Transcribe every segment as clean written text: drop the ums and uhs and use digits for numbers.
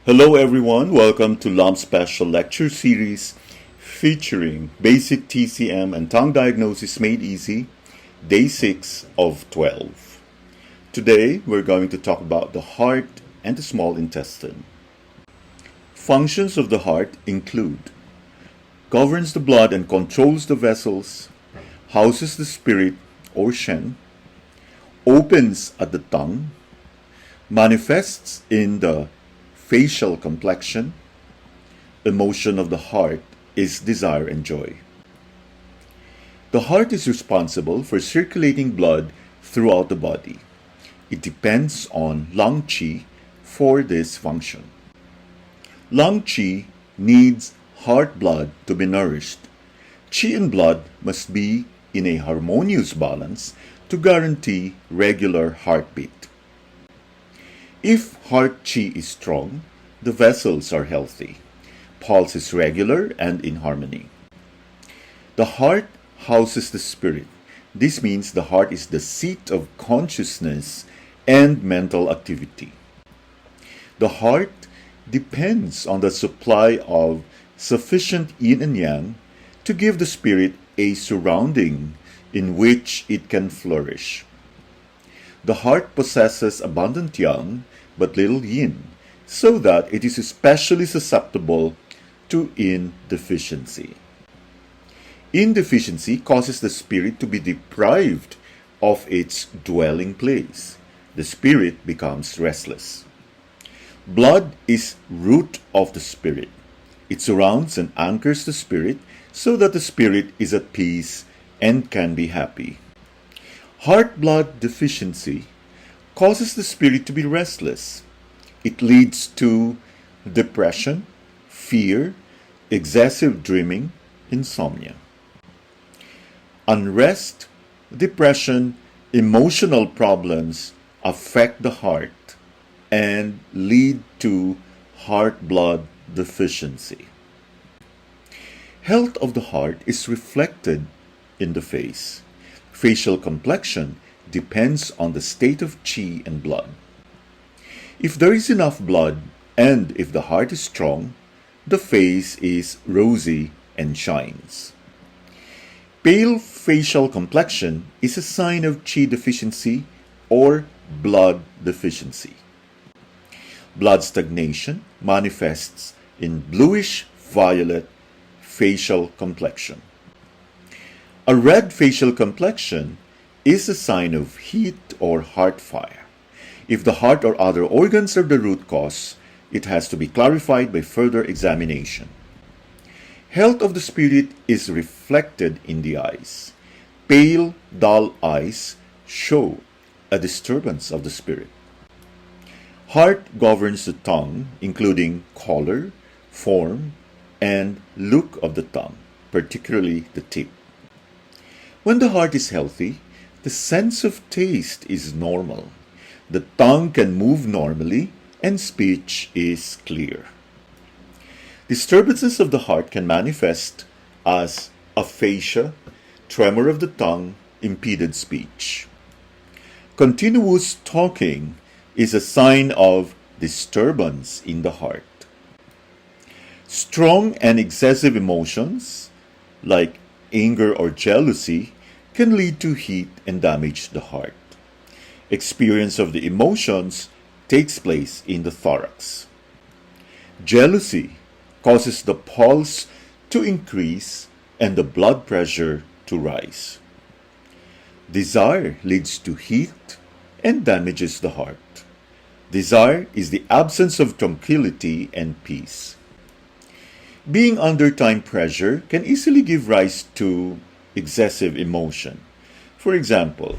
Hello everyone, welcome to LUM Special Lecture Series featuring Basic TCM and Tongue Diagnosis Made Easy, Day 6 of 12. Today we're going to talk about the heart and the small intestine. Functions of the heart include governs the blood and controls the vessels, houses the spirit or Shen, opens at the tongue, manifests in the facial complexion. Emotion of the heart is desire and joy. The heart is responsible for circulating blood throughout the body. It depends on lung qi for this function. Lung qi needs heart blood to be nourished. Qi and blood must be in a harmonious balance to guarantee regular heartbeat. If heart qi is strong, the vessels are healthy. Pulse is regular and in harmony. The heart houses the spirit. This means the heart is the seat of consciousness and mental activity. The heart depends on the supply of sufficient yin and yang to give the spirit a surrounding in which it can flourish. The heart possesses abundant yang but little yin, so that it is especially susceptible to yin deficiency. Yin deficiency causes the spirit to be deprived of its dwelling place. The spirit becomes restless. Blood is root of the spirit. It surrounds and anchors the spirit so that the spirit is at peace and can be happy. Heart blood deficiency causes the spirit to be restless. It leads to depression, fear, excessive dreaming, insomnia. Unrest, depression, emotional problems affect the heart and lead to heart blood deficiency. Health of the heart is reflected in the face. Facial complexion depends on the state of qi and blood. If there is enough blood and if the heart is strong, the face is rosy and shines. Pale facial complexion is a sign of qi deficiency or blood deficiency. Blood stagnation manifests in bluish-violet facial complexion. A red facial complexion is a sign of heat or heart fire. If the heart or other organs are the root cause, it has to be clarified by further examination. Health of the spirit is reflected in the eyes. Pale, dull eyes show a disturbance of the spirit. Heart governs the tongue, including color, form, and look of the tongue, particularly the tip. When the heart is healthy, the sense of taste is normal. The tongue can move normally and speech is clear. Disturbances of the heart can manifest as aphasia, tremor of the tongue, impeded speech. Continuous talking is a sign of disturbance in the heart. Strong and excessive emotions, like anger or jealousy, can lead to heat and damage the heart. Experience of the emotions takes place in the thorax. Jealousy causes the pulse to increase and the blood pressure to rise. Desire leads to heat and damages the heart. Desire is the absence of tranquility and peace. Being under time pressure can easily give rise to excessive emotion. For example,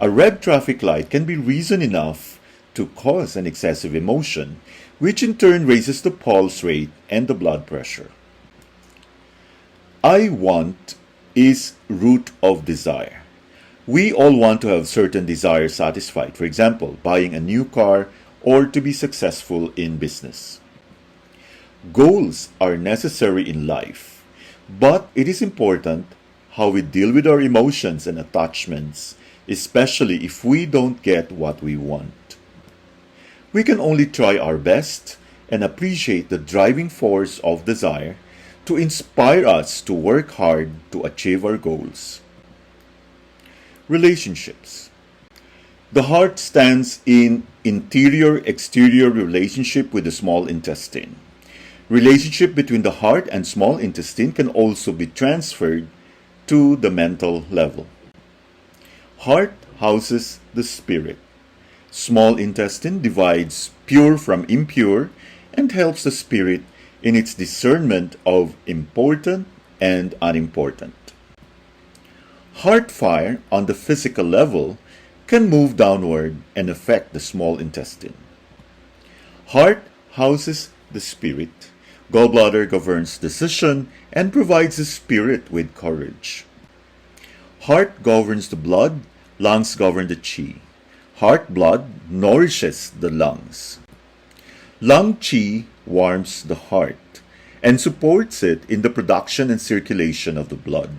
a red traffic light can be reason enough to cause an excessive emotion, which in turn raises the pulse rate and the blood pressure. I want is root of desire. We all want to have certain desires satisfied, for example, buying a new car or to be successful in business. Goals are necessary in life, but it is important how we deal with our emotions and attachments, especially if we don't get what we want. We can only try our best and appreciate the driving force of desire to inspire us to work hard to achieve our goals. Relationships. The heart stands in interior-exterior relationship with the small intestine. Relationship between the heart and small intestine can also be transferred to the mental level. Heart houses the spirit. Small intestine divides pure from impure and helps the spirit in its discernment of important and unimportant. Heart fire on the physical level can move downward and affect the small intestine. Heart houses the spirit. Gallbladder governs decision and provides the spirit with courage. Heart governs the blood, lungs govern the chi. Heart blood nourishes the lungs. Lung chi warms the heart and supports it in the production and circulation of the blood.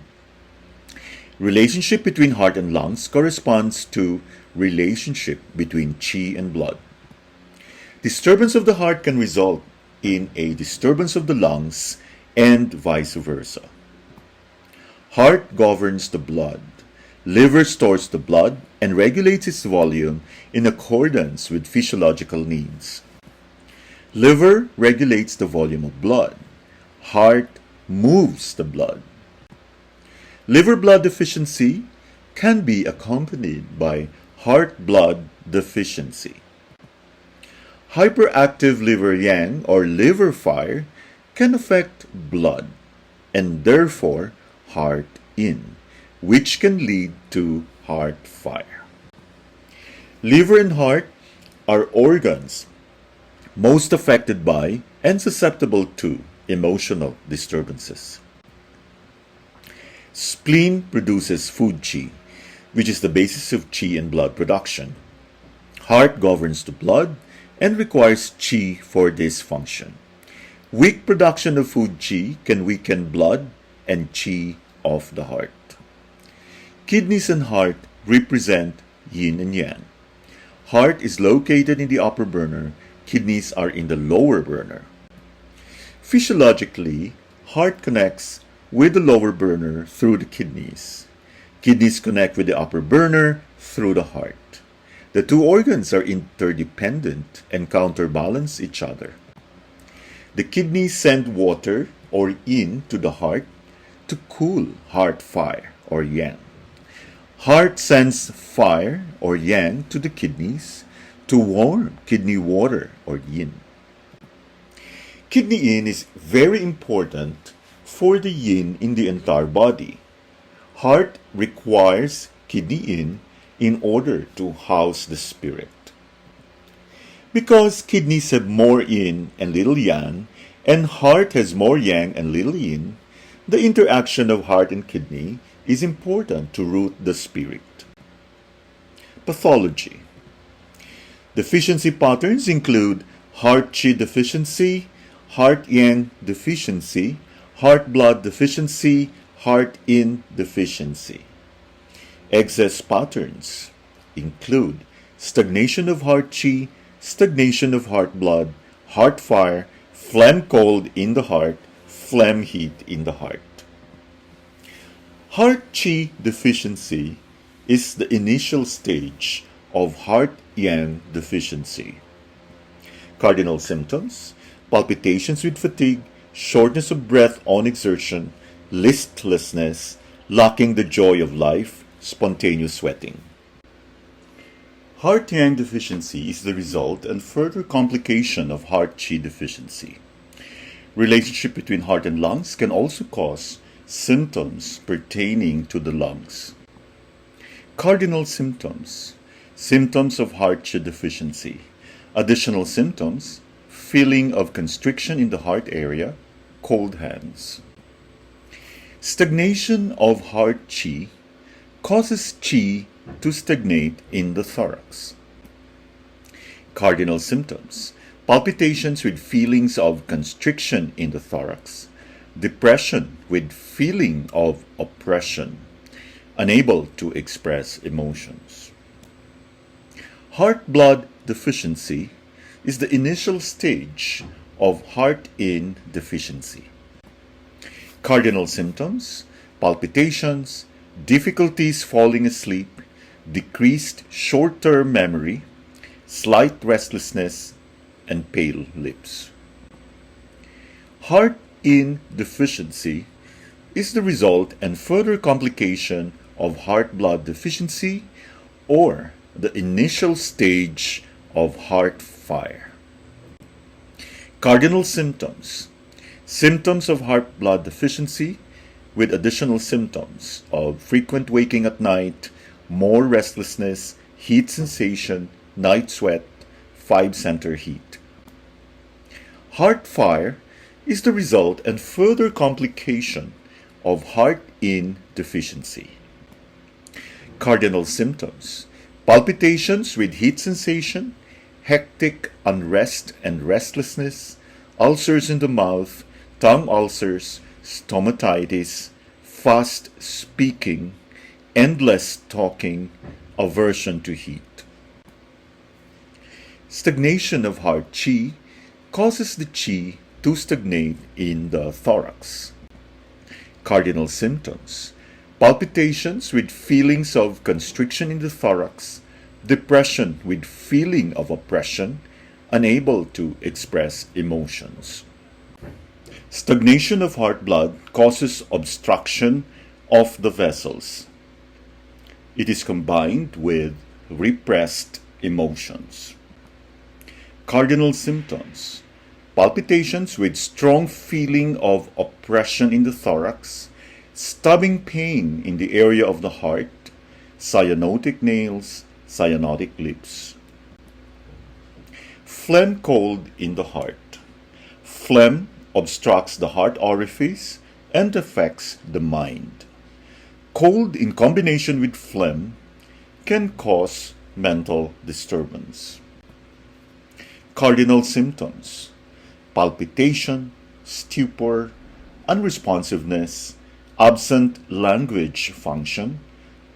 Relationship between heart and lungs corresponds to relationship between chi and blood. Disturbance of the heart can result in a disturbance of the lungs and vice versa. Heart governs the blood. Liver stores the blood and regulates its volume in accordance with physiological needs. Liver regulates the volume of blood. Heart moves the blood. Liver blood deficiency can be accompanied by heart blood deficiency. Hyperactive liver yang or liver fire can affect blood and therefore heart yin, which can lead to heart fire. Liver and heart are organs most affected by and susceptible to emotional disturbances. Spleen produces food chi, which is the basis of chi and blood production. Heart governs the blood and requires chi for this function. Weak production of food chi can weaken blood and chi of the heart. Kidneys and heart represent yin and yang. Heart is located in the upper burner, kidneys are in the lower burner. Physiologically, heart connects with the lower burner through the kidneys. Kidneys connect with the upper burner through the heart. The two organs are interdependent and counterbalance each other. The kidneys send water or yin to the heart to cool heart fire or yang. Heart sends fire or yang to the kidneys to warm kidney water or yin. Kidney yin is very important for the yin in the entire body. Heart requires kidney yin in order to house the spirit. Because kidneys have more yin and little yang, and heart has more yang and little yin, the interaction of heart and kidney is important to root the spirit. Pathology. Deficiency patterns include heart chi deficiency, heart yang deficiency, heart blood deficiency, heart yin deficiency. Excess patterns include stagnation of heart chi, stagnation of heart blood, heart fire, phlegm cold in the heart, phlegm heat in the heart. Heart chi deficiency is the initial stage of heart yang deficiency. Cardinal symptoms: palpitations with fatigue, shortness of breath on exertion, listlessness, lacking the joy of life, spontaneous sweating. Heart yang deficiency is the result and further complication of heart chi deficiency. Relationship between heart and lungs can also cause symptoms pertaining to the lungs. Cardinal symptoms: symptoms of heart chi deficiency. Additional symptoms: feeling of constriction in the heart area, cold hands. Stagnation of heart chi causes chi to stagnate in the thorax. Cardinal symptoms: palpitations with feelings of constriction in the thorax, depression with feeling of oppression, unable to express emotions. Heart blood deficiency is the initial stage of Heart-Yin Deficiency. Cardinal symptoms: palpitations, difficulties falling asleep, decreased short-term memory, slight restlessness, and pale lips. Heart-Yin Deficiency is the result and further complication of heart blood deficiency or the initial stage of heart fire. Cardinal symptoms: symptoms of heart blood deficiency with additional symptoms of frequent waking at night, more restlessness, heat sensation, night sweat, 5-center heat. Heart fire is the result and further complication of Heart-Yin Deficiency. Cardinal symptoms: palpitations with heat sensation, hectic unrest and restlessness, ulcers in the mouth, tongue ulcers, stomatitis, fast speaking, endless talking, aversion to heat. Stagnation of heart qi causes the qi to stagnate in the thorax. Cardinal symptoms: palpitations with feelings of constriction in the thorax, depression with feeling of oppression, unable to express emotions. Stagnation of heart blood causes obstruction of the vessels. It is combined with repressed emotions. Cardinal symptoms: palpitations with strong feeling of oppression in the thorax, stabbing pain in the area of the heart, cyanotic nails, cyanotic lips. Phlegm cold in the heart. Phlegm obstructs the heart orifice and affects the mind. Cold in combination with phlegm can cause mental disturbance. Cardinal symptoms: palpitation, stupor, unresponsiveness, absent language function,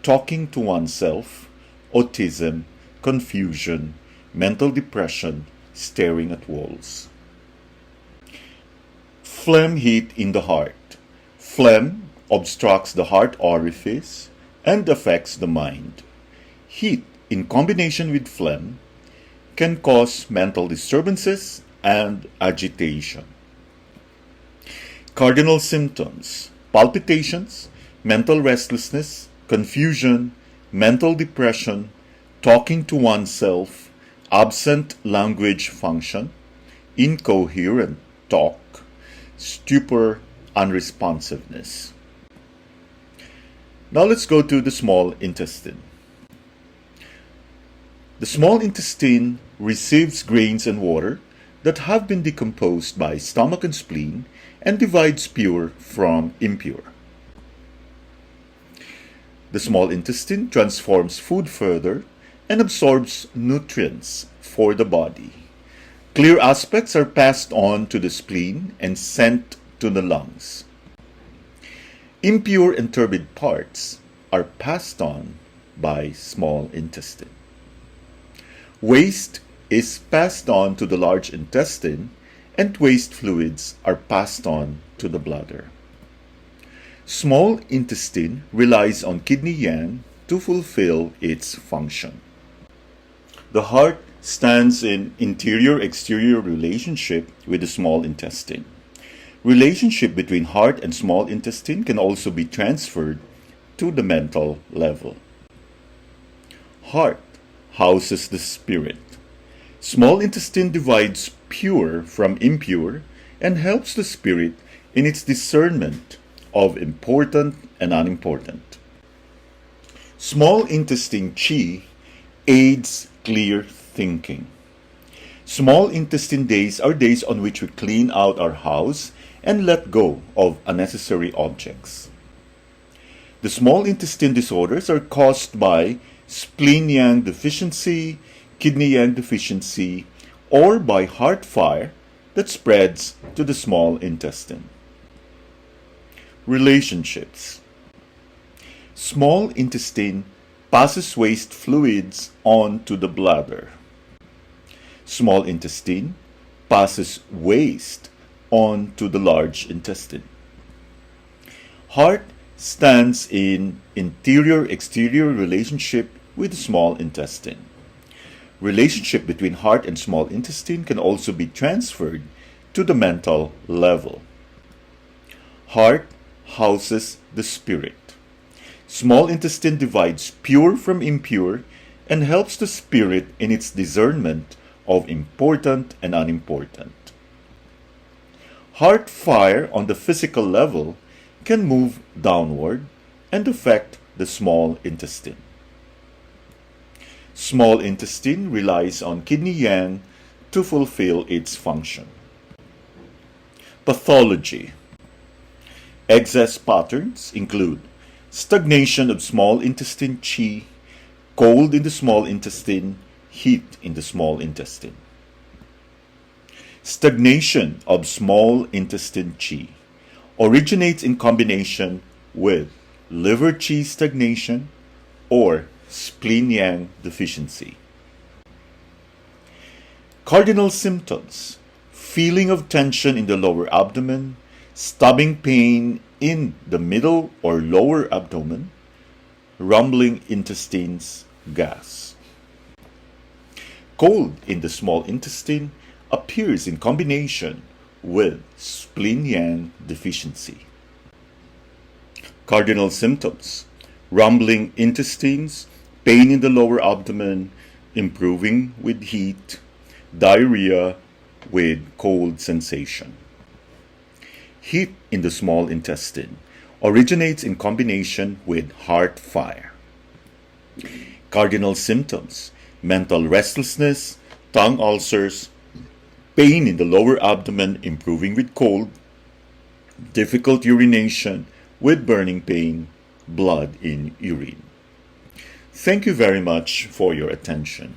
talking to oneself, autism, confusion, mental depression, staring at walls. Phlegm-Heat in the heart. Phlegm obstructs the heart orifice and affects the mind. Heat in combination with phlegm can cause mental disturbances and agitation. Cardinal symptoms: palpitations, mental restlessness, confusion, mental depression, talking to oneself, absent language function, incoherent talk, stupor, unresponsiveness. Now let's go to the small intestine. The small intestine receives grains and water that have been decomposed by stomach and spleen and divides pure from impure. The small intestine transforms food further and absorbs nutrients for the body. Clear aspects are passed on to the spleen and sent to the lungs. Impure and turbid parts are passed on by small intestine. Waste is passed on to the large intestine, and waste fluids are passed on to the bladder. Small intestine relies on kidney yang to fulfill its function. The heart stands in interior-exterior relationship with the small intestine. Relationship between heart and small intestine can also be transferred to the mental level. Heart houses the spirit. Small intestine divides pure from impure and helps the spirit in its discernment of important and unimportant. Small intestine qi aids clear thinking. Small intestine days are days on which we clean out our house and let go of unnecessary objects. The small intestine disorders are caused by spleen yang deficiency, kidney yang deficiency, or by heart fire that spreads to the small intestine. Relationships. Small intestine passes waste fluids on to the bladder. Small intestine passes waste on to the large intestine. Heart stands in interior-exterior relationship with the small intestine. Relationship between heart and small intestine can also be transferred to the mental level. Heart houses the spirit. Small intestine divides pure from impure and helps the spirit in its discernment of important and unimportant. Heart fire on the physical level can move downward and affect the small intestine. Small intestine relies on kidney yang to fulfill its function. Pathology. Excess patterns include stagnation of small intestine qi, cold in the small intestine, heat in the small intestine. Stagnation of small intestine qi originates in combination with liver qi stagnation or spleen yang deficiency. Cardinal symptoms: feeling of tension in the lower abdomen, stabbing pain in the middle or lower abdomen, rumbling intestines, gas. Cold in the small intestine appears in combination with spleen yang deficiency. Cardinal symptoms: rumbling intestines, pain in the lower abdomen, improving with heat, diarrhea with cold sensation. Heat in the small intestine originates in combination with heart fire. Cardinal symptoms: mental restlessness, tongue ulcers, pain in the lower abdomen improving with cold, difficult urination with burning pain, blood in urine. Thank you very much for your attention.